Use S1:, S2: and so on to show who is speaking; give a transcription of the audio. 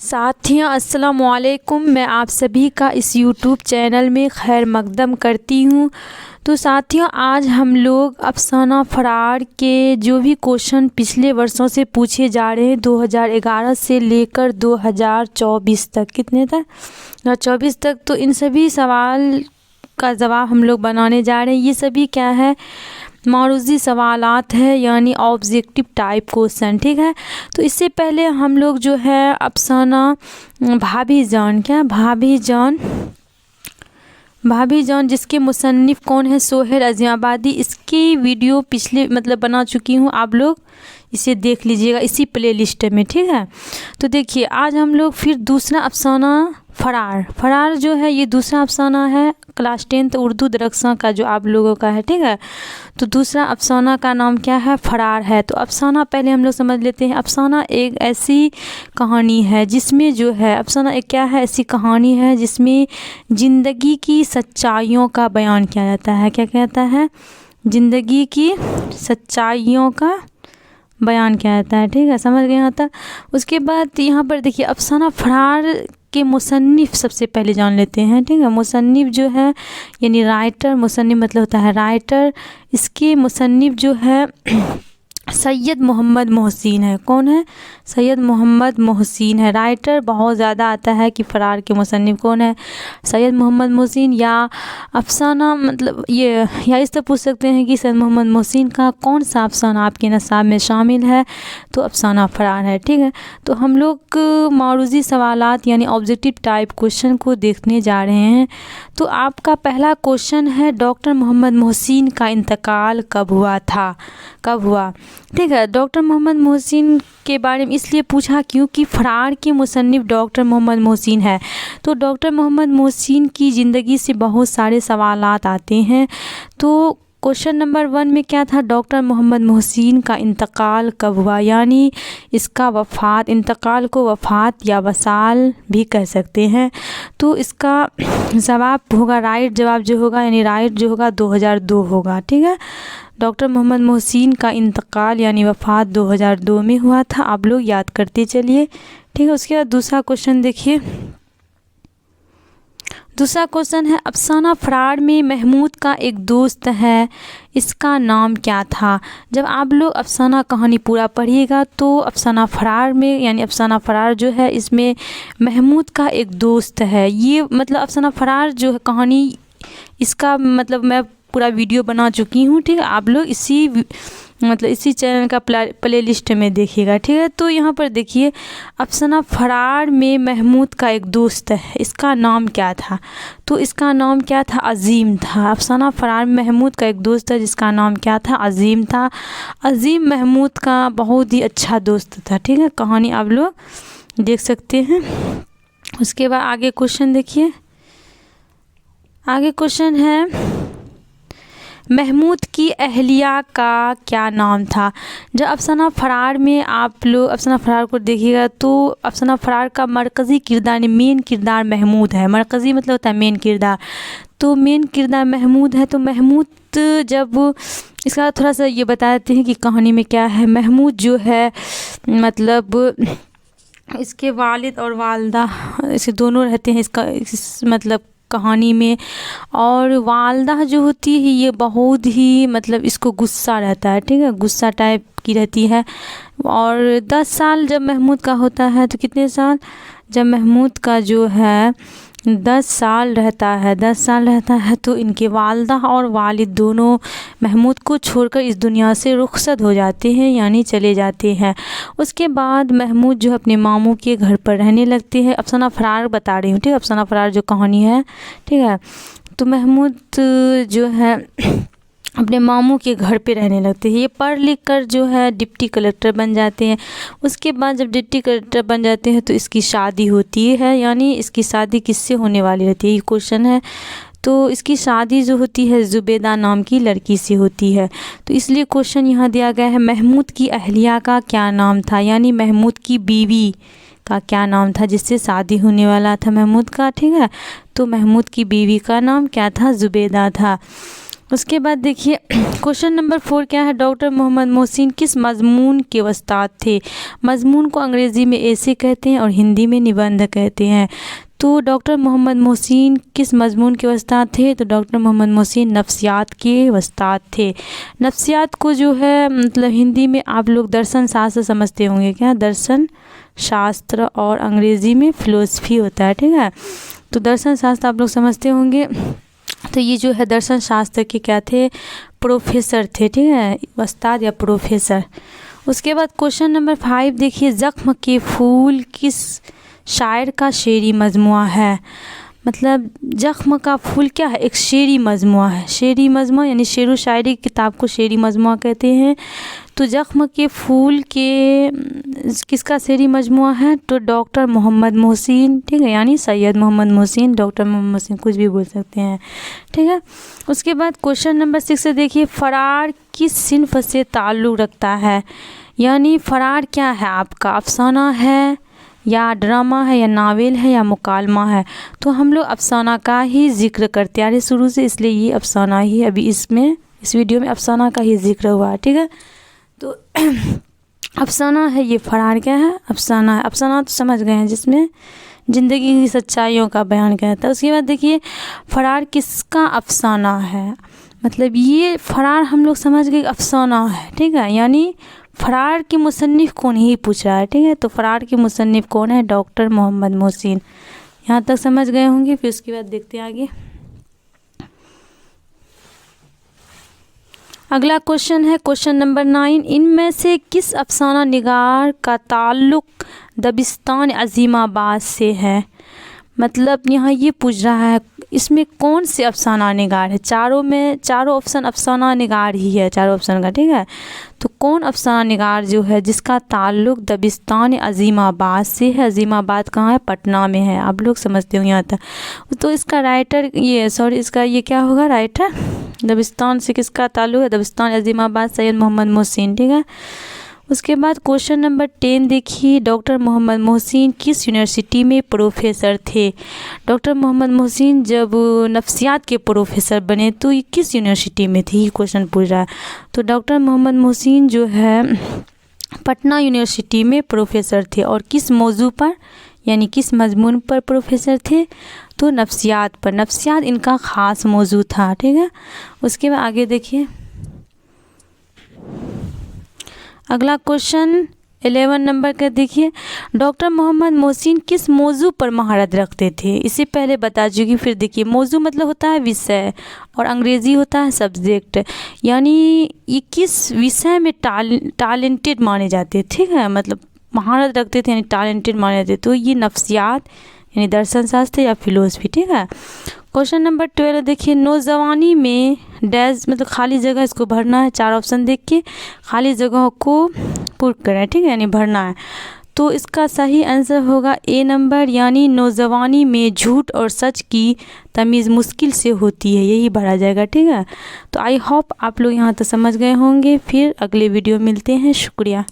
S1: साथियों अस्सलाम वालेकुम, मैं आप सभी का इस यूट्यूब चैनल में खैर मकदम करती हूँ। तो साथियों आज हम लोग अफसाना फरार के जो भी क्वेश्चन पिछले वर्षों से पूछे जा रहे हैं 2011 से लेकर 2024 तक, कितने तक 2024 तक, तो इन सभी सवाल का जवाब हम लोग बनाने जा रहे हैं। ये सभी क्या है, मारूजी सवालात है, यानी ऑब्जेक्टिव टाइप क्वेश्चन, ठीक है। तो इससे पहले हम लोग जो है अफसाना भाभी जान जिसके मुसन्निफ़ कौन है, सोहेल अज़ीमाबादी, इसकी वीडियो पिछले बना चुकी हूँ, आप लोग इसे देख लीजिएगा इसी प्लेलिस्ट में, ठीक है। तो देखिए आज हम लोग फिर दूसरा अफसाना फरार जो है, ये दूसरा अफसाना है क्लास 10th उर्दू दरख्सा का जो आप लोगों का है, ठीक है। तो दूसरा अफसाना का नाम क्या है, फरार है। तो अफसाना पहले हम लोग समझ लेते हैं। अफसाना एक ऐसी कहानी है जिसमें जो है, अफसाना एक क्या है, ऐसी कहानी है जिसमें ज़िंदगी की सच्चाइयों का बयान किया जाता है। क्या कहता है, ज़िंदगी की सच्चाइयों का बयान किया जाता है, ठीक है, समझ गए यहाँ तक। उसके बाद यहाँ पर देखिए अफसाना फरार के मुसन्निफ़ सबसे पहले जान लेते हैं, ठीक है। मुसन्निफ़ जो है यानी राइटर, मुसन्निफ़ मतलब होता है राइटर। इसके मुसन्निफ़ जो है सैयद मोहम्मद मोहसिन है। कौन है, सैयद मोहम्मद मोहसिन है। राइटर बहुत ज़्यादा आता है कि फरार के मुसन्निफ़ कौन है, सैयद मोहम्मद मोहसिन। या अफसाना ये या इस तरह पूछ सकते हैं कि सैयद मोहम्मद मोहसिन का कौन सा अफसाना आपके नसाब में शामिल है, तो अफसाना फरार है, ठीक है। तो हम लोग मारूजी सवालात यानी ऑब्जेक्टिव टाइप क्वेश्चन को देखने जा रहे हैं। तो आपका पहला क्वेश्चन है, डॉक्टर मोहम्मद मोहसिन का इंतकाल कब हुआ, ठीक है। डॉक्टर मोहम्मद मोहसिन के बारे में इसलिए पूछा क्योंकि फरार के मुसन्निफ़ डॉक्टर मोहम्मद मोहसिन है। तो डॉक्टर मोहम्मद मोहसिन की ज़िंदगी से बहुत सारे सवालात आते हैं। तो क्वेश्चन नंबर 1 में क्या था, डॉक्टर मोहम्मद मोहसिन का इंतकाल कब हुआ, यानी इसका वफ़ात, इंतकाल को वफ़ात या वसाल भी कह सकते हैं। तो इसका जवाब होगा, राइट जवाब जो होगा, यानी राइट जो होगा 2002 होगा, ठीक है। डॉक्टर मोहम्मद मोहसिन का इंतकाल यानी वफ़ात 2002 में हुआ था। आप लोग याद करते चलिए, ठीक है। उसके बाद दूसरा क्वेश्चन देखिए। दूसरा क्वेश्चन है, अफसाना फरार में महमूद का एक दोस्त है, इसका नाम क्या था। जब आप लोग अफसाना कहानी पूरा पढ़िएगा तो अफसाना फरार में यानी अफसाना फरार जो है इसमें महमूद का एक दोस्त है। ये अफसाना फरार जो है कहानी, इसका मैं पूरा वीडियो बना चुकी हूँ, ठीक है। आप लोग इसी चैनल का प्ले लिस्ट में देखिएगा, ठीक है। तो यहाँ पर देखिए अफसाना फरार में महमूद का एक दोस्त है, इसका नाम क्या था, तो इसका नाम क्या था, अजीम था। अफसाना फरार में महमूद का एक दोस्त है जिसका नाम क्या था, अजीम था। अजीम महमूद का बहुत ही अच्छा दोस्त था, ठीक है। कहानी आप लोग देख सकते हैं। उसके बाद आगे क्वेश्चन देखिए। आगे क्वेश्चन है, महमूद की अहलिया का क्या नाम था। जब अफसाना फरार में आप लोग अफसाना फरार को देखिएगा तो अफसाना फरार का मरकज़ी किरदार, मेन किरदार महमूद है। मरकज़ी मतलब होता है मेन किरदार, तो मेन किरदार महमूद है। तो महमूद, जब इसका थोड़ा सा ये बता देते हैं कि कहानी में क्या है। महमूद जो है इसके वालिद और वालदा, इसे दोनों रहते हैं इसका कहानी में। और वालदा जो होती है ये बहुत ही इसको गुस्सा रहता है, ठीक है, गुस्सा टाइप की रहती है। और 10 साल जब महमूद का होता है, तो कितने साल, जब महमूद का जो है 10 साल रहता है तो इनके वालदा और वालिद दोनों महमूद को छोड़कर इस दुनिया से रुखसत हो जाते हैं, यानी चले जाते हैं। उसके बाद महमूद जो अपने मामू के घर पर रहने लगते हैं। अफसाना फरार बता रही हूँ, ठीक है, अफसाना फरार जो कहानी है, ठीक है। तो महमूद जो है अपने मामू के घर पे रहने लगते हैं। ये पढ़ लिख कर जो है डिप्टी कलेक्टर बन जाते हैं। उसके बाद जब डिप्टी कलेक्टर बन जाते हैं तो इसकी शादी होती है, यानी इसकी शादी किससे होने वाली रहती है, ये क्वेश्चन है। तो इसकी शादी जो होती है जुबैदा नाम की लड़की से होती है। तो इसलिए क्वेश्चन यहाँ दिया गया है, महमूद की अहलिया का क्या नाम था, यानी महमूद की बीवी का क्या नाम था जिससे शादी होने वाला था महमूद का, ठीक है। तो महमूद की बीवी का नाम क्या था, जुबैदा था। उसके बाद देखिए क्वेश्चन नंबर 4 क्या है, डॉक्टर मोहम्मद मोहसिन किस मजमून के उस्ताद थे। मजमून को अंग्रेज़ी में ऐसे कहते हैं और हिंदी में निबंध कहते हैं। तो डॉक्टर मोहम्मद मोहसिन किस मजमून के उस्ताद थे, तो डॉक्टर मोहम्मद मोहसिन नफ्सियात के उस्ताद थे। नफ्सियात को जो है मतलब हिंदी में आप लोग दर्शन शास्त्र समझते होंगे, क्या दर्शन शास्त्र, और अंग्रेज़ी में फ़िलोसफी होता है, ठीक है। तो दर्शन शास्त्र आप लोग समझते होंगे। तो ये जो है दर्शन शास्त्र के क्या थे, प्रोफेसर थे, ठीक है, उस्ताद या प्रोफेसर। उसके बाद क्वेश्चन नंबर 5 देखिए, ज़ख्म के फूल किस शायर का शेरी मजमुआ है। मतलब ज़ख्म का फूल क्या है, एक शेरी मजमुआ है। शेरी मजमुआ यानी शेर व शायरी किताब को शेरी मजमुआ कहते हैं। तो ज़ख्म के फूल के किसका शेरी मजमुआ है, तो डॉक्टर मोहम्मद मोहसिन, ठीक है, यानी सैयद मोहम्मद मोहसिन, डॉक्टर मोहम्मद मोहसिन कुछ भी बोल सकते हैं, ठीक है। उसके बाद क्वेश्चन नंबर 6 से देखिए, फ़रार किस सिन्फ से ताल्लुक़ रखता है। यानी फ़रार क्या है आपका, अफसाना है या ड्रामा है या नावल है या मुकालमा है। तो हम लोग अफसाना का ही जिक्र करते आ रहे शुरू से, इसलिए ये अफसाना ही अभी इसमें इस वीडियो में अफसाना का ही जिक्र हुआ है, ठीक है। तो अफसाना है ये, फ़रार क्या है, अफसाना है। अफसाना तो समझ गए हैं, जिसमें ज़िंदगी की सच्चाइयों का बयान किया जाता है। उसके बाद देखिए, फ़रार किसका अफसाना है। मतलब ये फ़रार हम लोग समझ गए अफसाना है, ठीक है। यानी फ़रार के मुसन्निफ़ कौन, ही पूछ रहा है, ठीक है। तो फ़रार के मुसन्निफ़ कौन है, डॉक्टर मोहम्मद मोहसिन। यहाँ तक समझ गए होंगे। फिर उसके बाद देखते हैं आगे। अगला क्वेश्चन है क्वेश्चन नंबर 9, इनमें से किस अफसाना निगार का ताल्लुक़ दबिस्तान अज़ीमाबाद से है। मतलब यहाँ ये पूछ रहा है इसमें कौन से अफसाना निगार है। चारों ऑप्शन अफसाना निगार ही है, चारों ऑप्शन का, ठीक है। तो कौन अफसाना निगार जो है जिसका ताल्लुक़ दबिस्तान अज़ीमाबाद से है। अज़ीमाबाद कहाँ है, पटना में है, आप लोग समझते हो यहाँ तक। तो इसका राइटर इसका ये क्या होगा, राइटर दबिस्तान से किसका ताल्लुक़ है, दबिस्तान अज़ीमाबाद, सैयद मोहम्मद मोहसिन, ठीक है। उसके बाद क्वेश्चन नंबर 10 देखिए, डॉक्टर मोहम्मद मोहसिन किस यूनिवर्सिटी में प्रोफेसर थे। डॉक्टर मोहम्मद मोहसिन जब नफ्सियात के प्रोफेसर बने तो ये किस यूनिवर्सिटी में थे, ये क्वेश्चन पूछ रहा है। तो डॉक्टर मोहम्मद मोहसिन जो है पटना यूनिवर्सिटी में प्रोफेसर थे, और किस मौजू पर यानी किस मजमून पर प्रोफेसर थे, तो नफ्सियात पर। नफ्सियात इनका ख़ास मौजू था, ठीक है। उसके बाद आगे देखिए, अगला क्वेश्चन 11 नंबर का देखिए, डॉक्टर मोहम्मद मोहसिन किस मौजू पर महारत रखते थे। इससे पहले बता चुकी। फिर देखिए, मौजू मतलब होता है विषय, और अंग्रेज़ी होता है सब्जेक्ट। यानी ये किस विषय में टैलेंटेड माने जाते, ठीक है, मतलब महारत रखते थे यानी टैलेंटेड माने जाते। तो ये नफ्सियात यानी दर्शन शास्त्र या फिलोसफी, ठीक है। क्वेश्चन नंबर 12 देखिए, नौजवानी में डैश मतलब खाली जगह, इसको भरना है। 4 ऑप्शन देख के खाली जगहों को पुर करें, ठीक है, यानी भरना है। तो इसका सही आंसर होगा ए नंबर, यानी नौजवानी में झूठ और सच की तमीज़ मुश्किल से होती है, यही भरा जाएगा, ठीक है। तो आई होप आप लोग यहाँ तक समझ गए होंगे। फिर अगले वीडियो मिलते हैं, शुक्रिया।